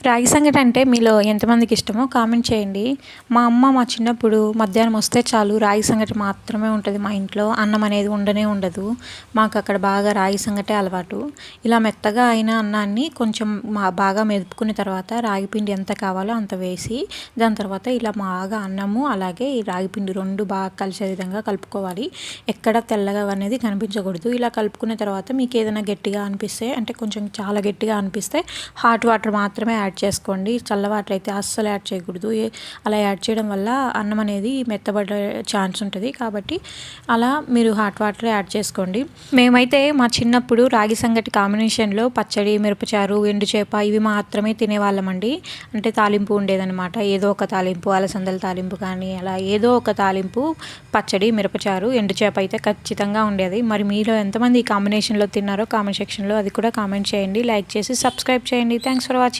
రాగి సంగటి అంటే మీలో ఎంతమందికి ఇష్టమో కామెంట్ చేయండి. మా అమ్మ మా చిన్నప్పుడు మధ్యాహ్నం వస్తే చాలు రాగి సంగటి మాత్రమే ఉంటుంది మా ఇంట్లో. అన్నం అనేది ఉండనే ఉండదు. మాకు అక్కడ బాగా రాగి సంగటే అలవాటు. ఇలా మెత్తగా అయిన అన్నాన్ని కొంచెం బాగా మెదుపుకున్న తర్వాత రాగి పిండి ఎంత కావాలో అంత వేసి దాని తర్వాత ఇలా బాగా అన్నము అలాగే ఈ రాగి పిండి 2 బాగా కలిసే విధంగా కలుపుకోవాలి. ఎక్కడ తెల్లగా అనేది కనిపించకూడదు. ఇలా కలుపుకున్న తర్వాత మీకు ఏదైనా గట్టిగా అనిపిస్తే అంటే కొంచెం చాలా గట్టిగా అనిపిస్తే హాట్ వాటర్ మాత్రమే యాడ్ చేసుకోండి. చల్ల వాటర్ అయితే అస్సలు యాడ్ చేయకూడదు. అలా యాడ్ చేయడం వల్ల అన్నం అనేది మెత్తబడే ఛాన్స్ ఉంటుంది. కాబట్టి అలా మీరు హాట్ వాటర్ యాడ్ చేసుకోండి. మేమైతే మా చిన్నప్పుడు రాగి సంగటి కాంబినేషన్లో పచ్చడి, మిరపచారు, ఎండు చేప ఇవి మాత్రమే తినేవాళ్ళమండి. అంటే తాలింపు ఉండేదన్నమాట. ఏదో ఒక తాలింపు, అలసందల తాలింపు కానీ అలా ఏదో ఒక తాలింపు, పచ్చడి, మిరపచారు, ఎండు చేప అయితే ఖచ్చితంగా ఉండేది. మరి మీలో ఎంతమంది ఈ కాంబినేషన్లో తిన్నారో కామెంట్ సెక్షన్లో అది కూడా కామెంట్ చేయండి. లైక్ చేసి సబ్స్క్రైబ్ చేయండి. Thanks for watching.